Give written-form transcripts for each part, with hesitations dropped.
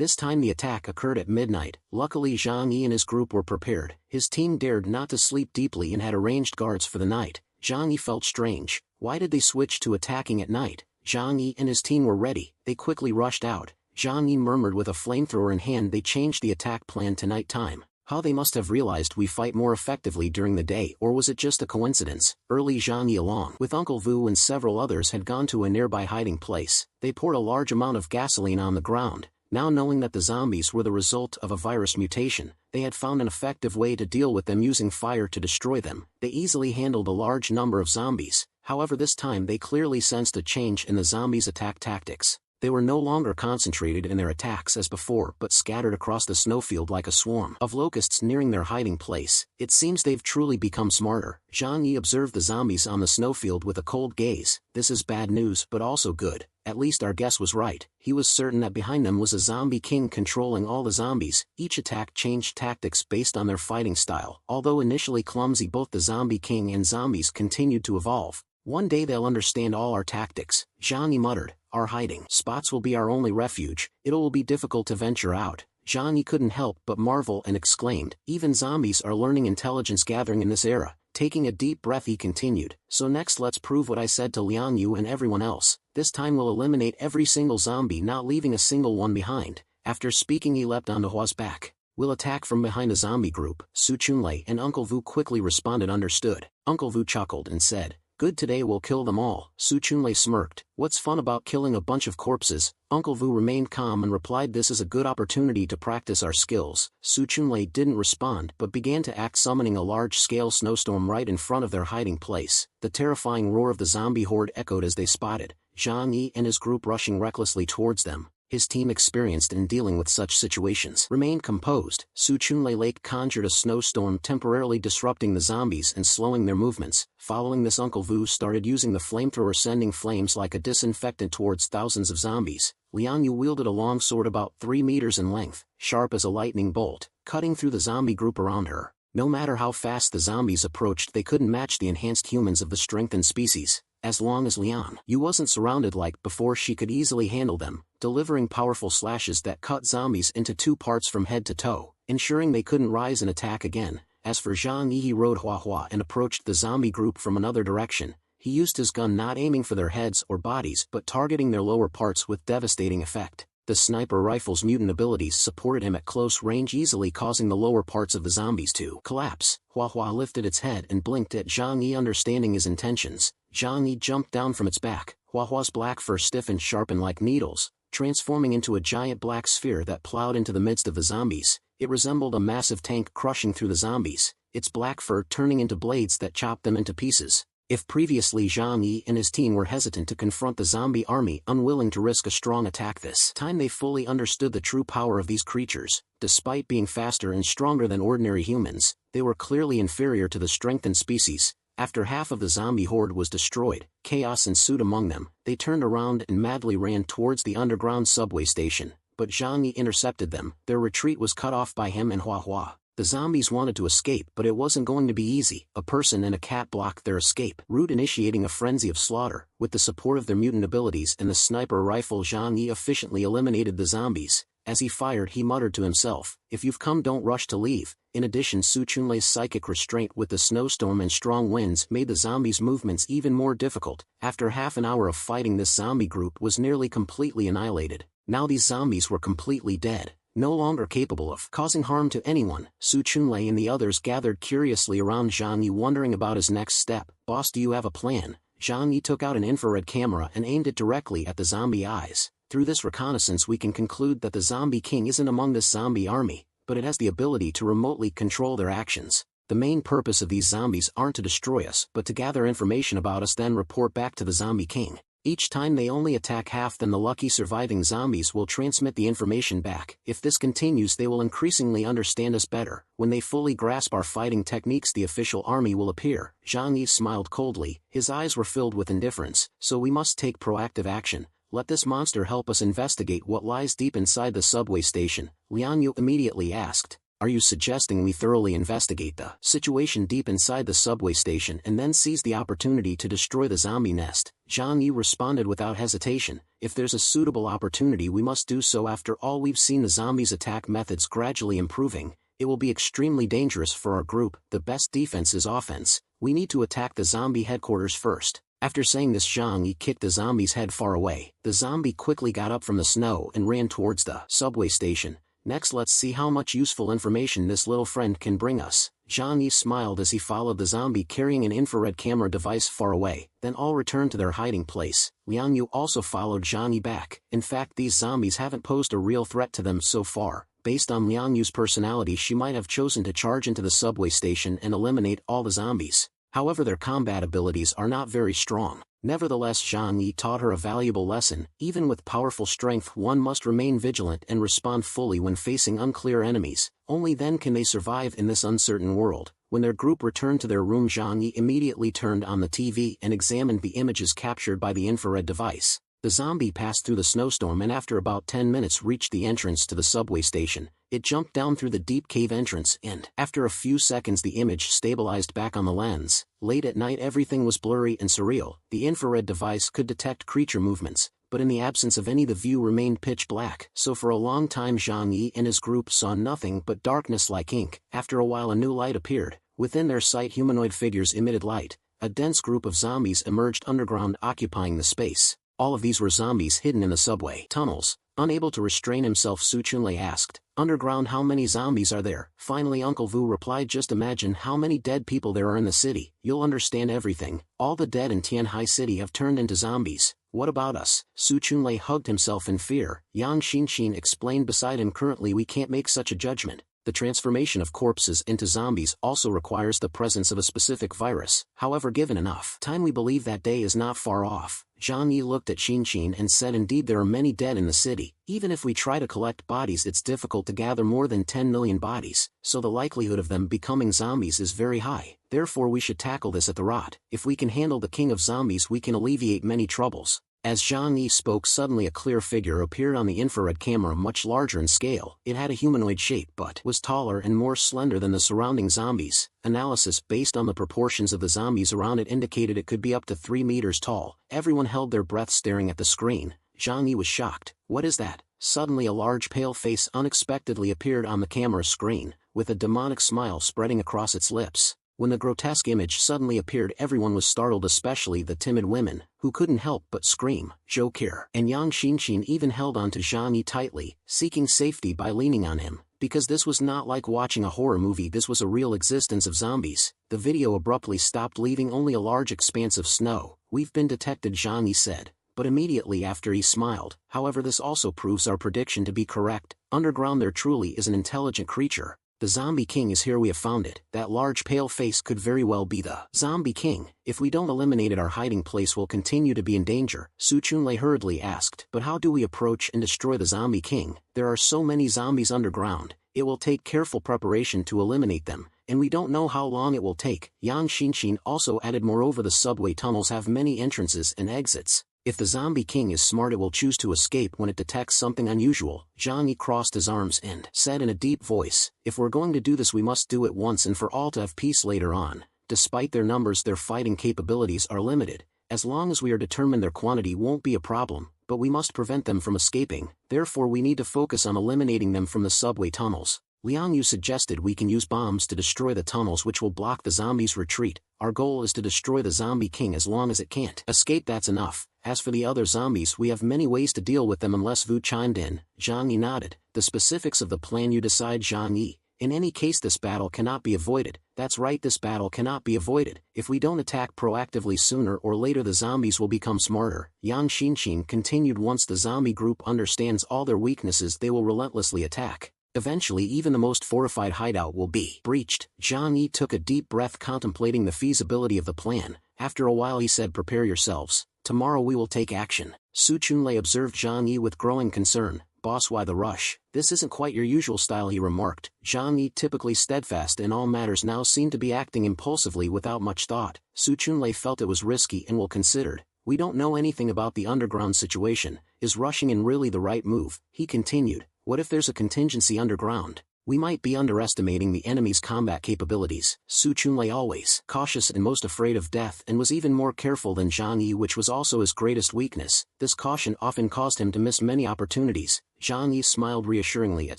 This time the attack occurred at midnight. Luckily Zhang Yi and his group were prepared. His team dared not to sleep deeply and had arranged guards for the night. Zhang Yi felt strange. Why did they switch to attacking at night? Zhang Yi and his team were ready. They quickly rushed out. Zhang Yi murmured with a flamethrower in hand. They changed the attack plan to night time. How they must have realized we fight more effectively during the day, or was it just a coincidence? Early Zhang Yi along with Uncle Vu and several others had gone to a nearby hiding place. They poured a large amount of gasoline on the ground. Now knowing that the zombies were the result of a virus mutation, they had found an effective way to deal with them using fire to destroy them. They easily handled a large number of zombies. However, this time they clearly sensed a change in the zombies' attack tactics. They were no longer concentrated in their attacks as before but scattered across the snowfield like a swarm of locusts nearing their hiding place. It seems they've truly become smarter. Zhang Yi observed the zombies on the snowfield with a cold gaze. This is bad news but also good. At least our guess was right. He was certain that behind them was a zombie king controlling all the zombies. Each attack changed tactics based on their fighting style. Although initially clumsy, both the zombie king and zombies continued to evolve. One day they'll understand all our tactics, Zhang Yi muttered. Our hiding spots will be our only refuge. It will be difficult to venture out. Zhang Yi couldn't help but marvel and exclaimed, even zombies are learning intelligence gathering in this era. Taking a deep breath he continued, so next let's prove what I said to Liang Yu and everyone else. This time we'll eliminate every single zombie, not leaving a single one behind. After speaking he leapt onto Hua's back. We'll attack from behind a zombie group. Su Chunlei and Uncle Vu quickly responded. Understood. Uncle Vu chuckled and said, good, today we'll kill them all. Su Chunlei smirked. What's fun about killing a bunch of corpses? Uncle Vu remained calm and replied, this is a good opportunity to practice our skills. Su Chunlei didn't respond but began to act, summoning a large-scale snowstorm right in front of their hiding place. The terrifying roar of the zombie horde echoed as they spotted Zhang Yi and his group rushing recklessly towards them. His team, experienced in dealing with such situations, remained composed. Su Chunlei Lake conjured a snowstorm, temporarily disrupting the zombies and slowing their movements. Following this, Uncle Vu started using the flamethrower, sending flames like a disinfectant towards thousands of zombies. Liang Yu wielded a long sword about 3 meters in length, sharp as a lightning bolt, cutting through the zombie group around her. No matter how fast the zombies approached, they couldn't match the enhanced humans of the strengthened species. As long as Liang Yu wasn't surrounded like before, she could easily handle them, delivering powerful slashes that cut zombies into 2 parts from head to toe, ensuring they couldn't rise and attack again. As for Zhang Yi, he rode Hua and approached the zombie group from another direction. He used his gun, not aiming for their heads or bodies but targeting their lower parts with devastating effect. The sniper rifle's mutant abilities supported him at close range, easily causing the lower parts of the zombies to collapse. Hua lifted its head and blinked at Zhang Yi, understanding his intentions. Zhang Yi jumped down from its back. Hua's black fur stiffened, sharpened like needles, transforming into a giant black sphere that plowed into the midst of the zombies. It resembled a massive tank crushing through the zombies, its black fur turning into blades that chopped them into pieces. If previously Zhang Yi and his team were hesitant to confront the zombie army, unwilling to risk a strong attack, this time they fully understood the true power of these creatures. Despite being faster and stronger than ordinary humans, they were clearly inferior to the strengthened species. After half of the zombie horde was destroyed, chaos ensued among them. They turned around and madly ran towards the underground subway station, but Zhang Yi intercepted them. Their retreat was cut off by him and Hua. The zombies wanted to escape, but it wasn't going to be easy. A person and a cat blocked their escape route, initiating a frenzy of slaughter. With the support of their mutant abilities and the sniper rifle, Zhang Yi efficiently eliminated the zombies. As he fired, he muttered to himself, if you've come, don't rush to leave. In addition, Su Chunlei's psychic restraint with the snowstorm and strong winds made the zombies' movements even more difficult. After half an hour of fighting, this zombie group was nearly completely annihilated. Now these zombies were completely dead, no longer capable of causing harm to anyone. Su Chunlei and the others gathered curiously around Zhang Yi, wondering about his next step. Boss, do you have a plan? Zhang Yi took out an infrared camera and aimed it directly at the zombie eyes. Through this reconnaissance we can conclude that the zombie king isn't among this zombie army, but it has the ability to remotely control their actions. The main purpose of these zombies aren't to destroy us, but to gather information about us, then report back to the zombie king. Each time they only attack half, then the lucky surviving zombies will transmit the information back. If this continues, they will increasingly understand us better. When they fully grasp our fighting techniques, the official army will appear. Zhang Yi smiled coldly. His eyes were filled with indifference. So we must take proactive action. Let this monster help us investigate what lies deep inside the subway station. Liang Yu immediately asked, are you suggesting we thoroughly investigate the situation deep inside the subway station and then seize the opportunity to destroy the zombie nest? Zhang Yi responded without hesitation, if there's a suitable opportunity we must do so. After all, we've seen the zombies' attack methods gradually improving. It will be extremely dangerous for our group. The best defense is offense. We need to attack the zombie headquarters first. After saying this, Zhang Yi kicked the zombie's head far away. The zombie quickly got up from the snow and ran towards the subway station. Next, let's see how much useful information this little friend can bring us. Zhang Yi smiled as he followed the zombie carrying an infrared camera device far away. Then all returned to their hiding place. Liang Yu also followed Zhang Yi back. In fact, these zombies haven't posed a real threat to them so far. Based on Liang Yu's personality, she might have chosen to charge into the subway station and eliminate all the zombies. However, their combat abilities are not very strong. Nevertheless, Zhang Yi taught her a valuable lesson. Even with powerful strength, one must remain vigilant and respond fully when facing unclear enemies. Only then can they survive in this uncertain world. When their group returned to their room, Zhang Yi immediately turned on the TV and examined the images captured by the infrared device. The zombie passed through the snowstorm and after about 10 minutes reached the entrance to the subway station. It jumped down through the deep cave entrance and, after a few seconds, the image stabilized back on the lens. Late at night, everything was blurry and surreal. The infrared device could detect creature movements, but in the absence of any, the view remained pitch black. So for a long time Zhang Yi and his group saw nothing but darkness like ink. After a while, a new light appeared. Within their sight, humanoid figures emitted light. A dense group of zombies emerged underground, occupying the space. All of these were zombies hidden in the subway tunnels. Unable to restrain himself, Su Chunlei asked, "Underground, how many zombies are there?" Finally Uncle Vu replied, "Just imagine how many dead people there are in the city. You'll understand everything. All the dead in Tianhai City have turned into zombies. What about us?" Su Chunlei hugged himself in fear. Yang Xinxin explained beside him, "Currently we can't make such a judgment. The transformation of corpses into zombies also requires the presence of a specific virus. However, given enough time, we believe that day is not far off." Zhang Yi looked at Xinxin and said, "Indeed, there are many dead in the city. Even if we try to collect bodies, it's difficult to gather more than 10 million bodies, so the likelihood of them becoming zombies is very high. Therefore we should tackle this at the rot. If we can handle the king of zombies, we can alleviate many troubles." As Zhang Yi spoke, suddenly a clear figure appeared on the infrared camera, much larger in scale. It had a humanoid shape but was taller and more slender than the surrounding zombies. Analysis based on the proportions of the zombies around it indicated it could be up to 3 meters tall. Everyone held their breath staring at the screen. Zhang Yi was shocked. "What is that?" Suddenly a large pale face unexpectedly appeared on the camera screen, with a demonic smile spreading across its lips. When the grotesque image suddenly appeared, everyone was startled, especially the timid women, who couldn't help but scream, "Joker!" And Yang Xinxin even held on to Zhang Yi tightly, seeking safety by leaning on him. Because this was not like watching a horror movie, this was a real existence of zombies. The video abruptly stopped, leaving only a large expanse of snow. "We've been detected," Zhang Yi said. But immediately after he smiled. "However, this also proves our prediction to be correct. Underground there truly is an intelligent creature. The Zombie King is here. We have found it." That large pale face could very well be the Zombie King. "If we don't eliminate it, our hiding place will continue to be in danger," Su Chunlei hurriedly asked. "But how do we approach and destroy the Zombie King? There are so many zombies underground. It will take careful preparation to eliminate them, and we don't know how long it will take." Yang Xinxin also added, "Moreover, the subway tunnels have many entrances and exits. If the Zombie King is smart, it will choose to escape when it detects something unusual." Zhang Yi crossed his arms and said in a deep voice, "If we're going to do this, we must do it once and for all to have peace later on. Despite their numbers, their fighting capabilities are limited. As long as we are determined, their quantity won't be a problem, but we must prevent them from escaping. Therefore we need to focus on eliminating them from the subway tunnels." Liang Yu suggested we can use bombs to destroy the tunnels, which will block the zombies' retreat. "Our goal is to destroy the Zombie King. As long as it can't escape, that's enough. As for the other zombies, we have many ways to deal with them unless." Vu chimed in. Zhang Yi nodded. "The specifics of the plan you decide, Zhang Yi. In any case, this battle cannot be avoided." "That's right, this battle cannot be avoided. If we don't attack proactively, sooner or later the zombies will become smarter." Yang Xinxin continued. "Once the zombie group understands all their weaknesses, they will relentlessly attack. Eventually even the most fortified hideout will be breached." Zhang Yi took a deep breath, contemplating the feasibility of the plan. After a while he said, "Prepare yourselves. Tomorrow we will take action." Su Chunlei observed Zhang Yi with growing concern. "Boss, why the rush? This isn't quite your usual style," he remarked. Zhang Yi, typically steadfast in all matters, now seemed to be acting impulsively without much thought. Su Chunlei felt it was risky and well considered. "We don't know anything about the underground situation. Is rushing in really the right move?" he continued. "What if there's a contingency underground? We might be underestimating the enemy's combat capabilities. Su Chunlei always cautious and most afraid of death and was even more careful than Zhang Yi, which was also his greatest weakness. This caution often caused him to miss many opportunities. Zhang Yi smiled reassuringly at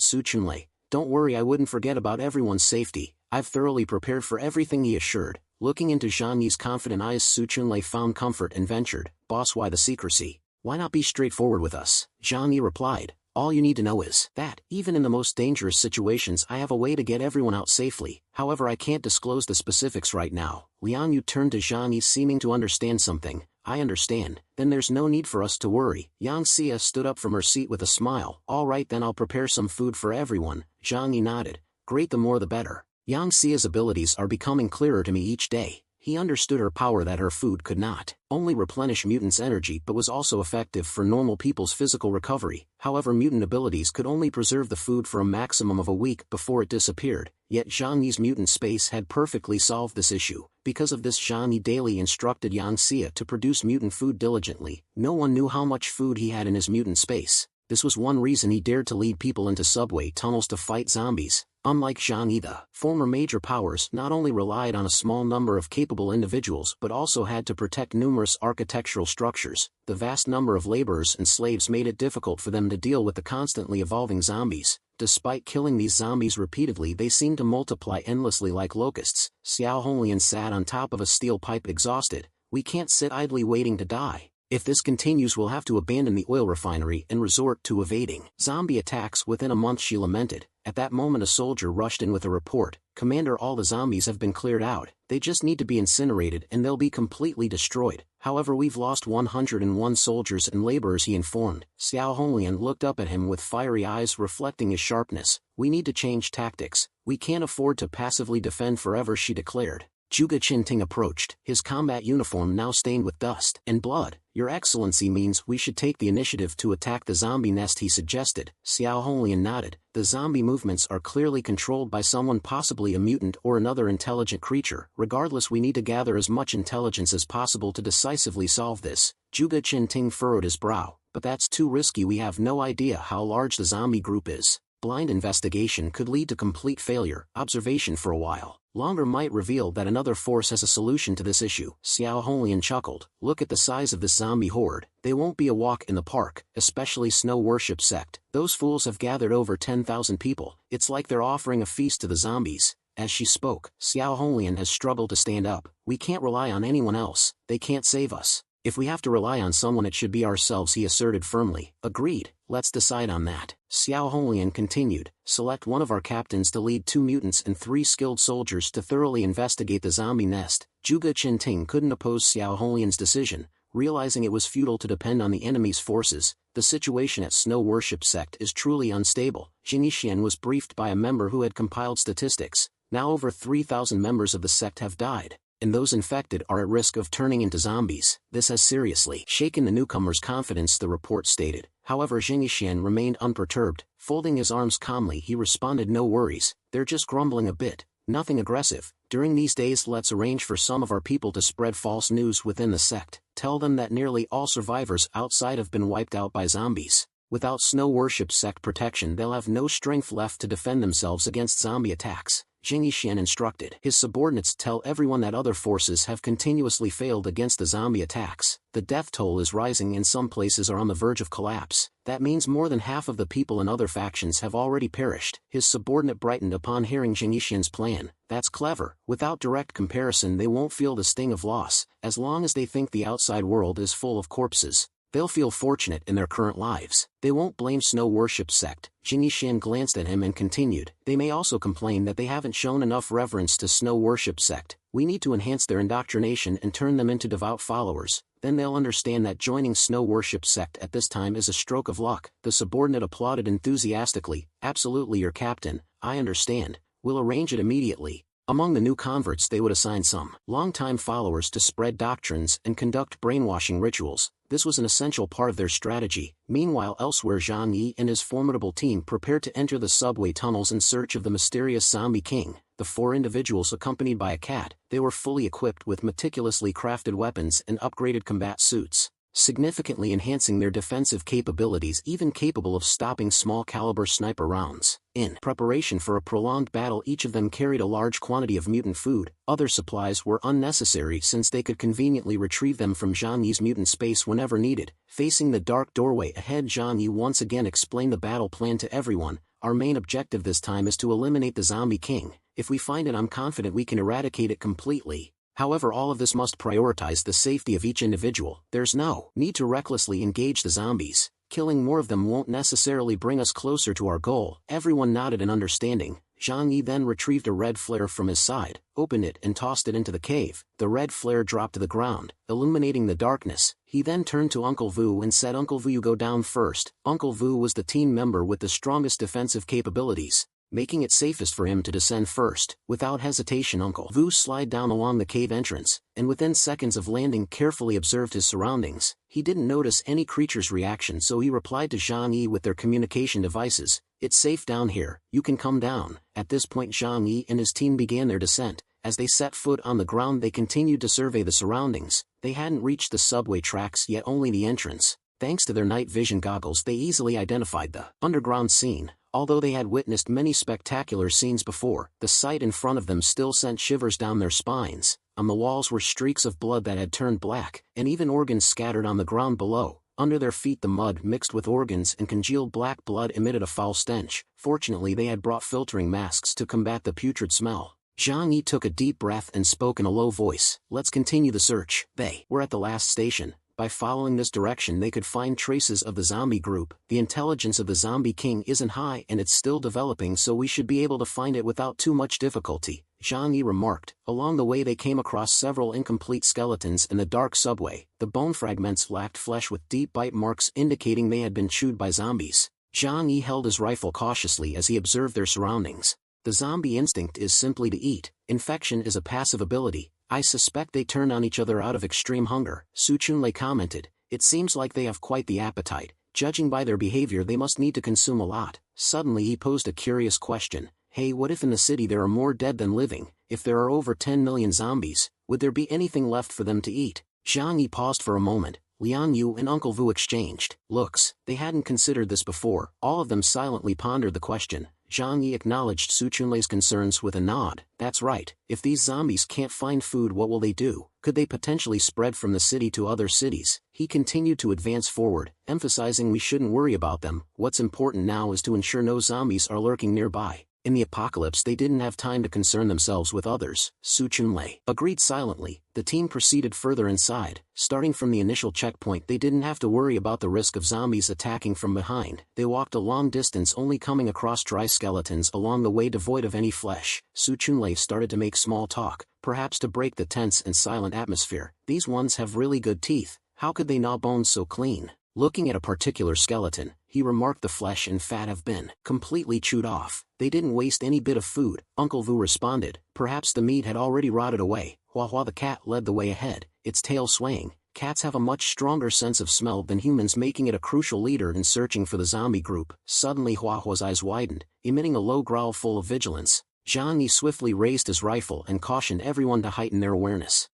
Su Chunlei. Don't worry, I wouldn't forget about everyone's safety. I've thoroughly prepared for everything, he assured. Looking into Zhang Yi's confident eyes, Su Chunlei found comfort and ventured, Boss, why the secrecy? Why not be straightforward with us? Zhang Yi replied. All you need to know is that, even in the most dangerous situations, I have a way to get everyone out safely. However, I can't disclose the specifics right now. Liang Yu turned to Zhang Yi, seeming to understand something. I understand. Then there's no need for us to worry. Yang Xia stood up from her seat with a smile. All right, then I'll prepare some food for everyone. Zhang Yi nodded. Great, the more the better. Yang Xia's abilities are becoming clearer to me each day. He understood her power, that her food could not only replenish mutants' energy but was also effective for normal people's physical recovery. However, mutant abilities could only preserve the food for a maximum of a week before it disappeared, yet Zhang Yi's mutant space had perfectly solved this issue. Because of this, Zhang Yi daily instructed Yang Xia to produce mutant food diligently. No one knew how much food he had in his mutant space. This was one reason he dared to lead people into subway tunnels to fight zombies. Unlike Zhang Yi, the former major powers not only relied on a small number of capable individuals but also had to protect numerous architectural structures. The vast number of laborers and slaves made it difficult for them to deal with the constantly evolving zombies. Despite killing these zombies repeatedly, they seemed to multiply endlessly like locusts. Xiao Honglian sat on top of a steel pipe, exhausted. We can't sit idly waiting to die. If this continues, we'll have to abandon the oil refinery and resort to evading zombie attacks within a month, she lamented. At that moment, a soldier rushed in with a report. Commander, all the zombies have been cleared out. They just need to be incinerated and they'll be completely destroyed. However, we've lost 101 soldiers and laborers, he informed. Xiao Honglian looked up at him with fiery eyes reflecting his sharpness. We need to change tactics. We can't afford to passively defend forever, she declared. Zhuge Qinting approached, his combat uniform now stained with dust and blood. Your Excellency means we should take the initiative to attack the zombie nest, he suggested. Xiao Honglian nodded. The zombie movements are clearly controlled by someone, possibly a mutant or another intelligent creature. Regardless, we need to gather as much intelligence as possible to decisively solve this. Zhuge Qinting furrowed his brow. But that's too risky. We have no idea how large the zombie group is. Blind investigation could lead to complete failure. Observation for a while longer might reveal that another force has a solution to this issue. Xiao Honglian chuckled. Look at the size of this zombie horde. They won't be a walk in the park, especially Snow Worship Sect. Those fools have gathered over 10,000 people. It's like they're offering a feast to the zombies. As she spoke, Xiao Honglian has struggled to stand up. We can't rely on anyone else. They can't save us. If we have to rely on someone, it should be ourselves, he asserted firmly. Agreed, let's decide on that. Xiao Honglian continued. Select one of our captains to lead 2 mutants and 3 skilled soldiers to thoroughly investigate the zombie nest. Zhuge Qinting couldn't oppose Xiao Honglian's decision, realizing it was futile to depend on the enemy's forces. The situation at Snow Worship Sect is truly unstable. Jing Yixian was briefed by a member who had compiled statistics. Now over 3,000 members of the sect have died, and those infected are at risk of turning into zombies. This has seriously shaken the newcomer's confidence, the report stated. However, Jing Yixian remained unperturbed. Folding his arms calmly, he responded, no worries, they're just grumbling a bit, nothing aggressive. During these days, let's arrange for some of our people to spread false news within the sect. Tell them that nearly all survivors outside have been wiped out by zombies. Without Snow Worship Sect protection, they'll have no strength left to defend themselves against zombie attacks. Jing Yixian instructed his subordinates, tell everyone that other forces have continuously failed against the zombie attacks. The death toll is rising and some places are on the verge of collapse. That means more than half of the people in other factions have already perished. His subordinate brightened upon hearing Jing Yixian's plan. That's clever. Without direct comparison, they won't feel the sting of loss. As long as they think the outside world is full of corpses, they'll feel fortunate in their current lives. They won't blame Snow Worship Sect. Jing Yixian glanced at him and continued. They may also complain that they haven't shown enough reverence to Snow Worship Sect. We need to enhance their indoctrination and turn them into devout followers. Then they'll understand that joining Snow Worship Sect at this time is a stroke of luck. The subordinate applauded enthusiastically. Absolutely, your captain. I understand. We'll arrange it immediately. Among the new converts, they would assign some longtime followers to spread doctrines and conduct brainwashing rituals. This was an essential part of their strategy. Meanwhile, elsewhere, Zhang Yi and his formidable team prepared to enter the subway tunnels in search of the mysterious zombie king. The 4 individuals, accompanied by a cat, they were fully equipped with meticulously crafted weapons and upgraded combat suits. significantly enhancing their defensive capabilities, even capable of stopping small-caliber sniper rounds. In preparation for a prolonged battle, each of them carried a large quantity of mutant food. Other supplies were unnecessary since they could conveniently retrieve them from Zhang Yi's mutant space whenever needed. Facing the dark doorway ahead, Zhang Yi once again explained the battle plan to everyone. Our main objective this time is to eliminate the Zombie King. If we find it, I'm confident we can eradicate it completely. However, all of this must prioritize the safety of each individual. There's no need to recklessly engage the zombies. Killing more of them won't necessarily bring us closer to our goal. Everyone nodded in understanding. Zhang Yi then retrieved a red flare from his side, opened it and tossed it into the cave. The red flare dropped to the ground, illuminating the darkness. He then turned to Uncle Vu and said, "Uncle Vu, you go down first." Uncle Vu was the team member with the strongest defensive capabilities, making it safest for him to descend first. Without hesitation, Uncle Vu slid down along the cave entrance, and within seconds of landing carefully observed his surroundings. He didn't notice any creature's reaction, so he replied to Zhang Yi with their communication devices, "It's safe down here, you can come down." At this point, Zhang Yi and his team began their descent. As they set foot on the ground, they continued to survey the surroundings. They hadn't reached the subway tracks yet, only the entrance. Thanks to their night vision goggles, they easily identified the underground scene. Although they had witnessed many spectacular scenes before, the sight in front of them still sent shivers down their spines. On the walls were streaks of blood that had turned black, and even organs scattered on the ground below. Under their feet, the mud mixed with organs and congealed black blood emitted a foul stench. Fortunately, they had brought filtering masks to combat the putrid smell. Zhang Yi took a deep breath and spoke in a low voice, "Let's continue the search." They were at the last station. By following this direction, they could find traces of the zombie group. The intelligence of the Zombie King isn't high and it's still developing, so we should be able to find it without too much difficulty, Zhang Yi remarked. Along the way, they came across several incomplete skeletons in the dark subway. The bone fragments lacked flesh with deep bite marks indicating they had been chewed by zombies. Zhang Yi held his rifle cautiously as he observed their surroundings. The zombie instinct is simply to eat. Infection is a passive ability. I suspect they turn on each other out of extreme hunger, Su Chunlei commented. It seems like they have quite the appetite. Judging by their behavior, they must need to consume a lot. Suddenly he posed a curious question. Hey, what if in the city there are more dead than living? If there are over 10 million zombies, would there be anything left for them to eat? Zhang Yi paused for a moment. Liang Yu and Uncle Vu exchanged looks. They hadn't considered this before. All of them silently pondered the question. Zhang Yi acknowledged Su Chunlei's concerns with a nod. That's right. If these zombies can't find food, what will they do? Could they potentially spread from the city to other cities? He continued to advance forward, emphasizing we shouldn't worry about them. What's important now is to ensure no zombies are lurking nearby. In the apocalypse, they didn't have time to concern themselves with others, Su Chunlei agreed silently. The team proceeded further inside. Starting from the initial checkpoint, they didn't have to worry about the risk of zombies attacking from behind. They walked a long distance, only coming across dry skeletons along the way devoid of any flesh. Su Chunlei started to make small talk, perhaps to break the tense and silent atmosphere. These ones have really good teeth. How could they gnaw bones so clean? Looking at a particular skeleton, he remarked, the flesh and fat have been completely chewed off. They didn't waste any bit of food, Uncle Vu responded. Perhaps the meat had already rotted away. Hua Hua the cat led the way ahead, its tail swaying. Cats have a much stronger sense of smell than humans, making it a crucial leader in searching for the zombie group. Suddenly Hua Hua's eyes widened, emitting a low growl full of vigilance. Zhang Yi swiftly raised his rifle and cautioned everyone to heighten their awareness.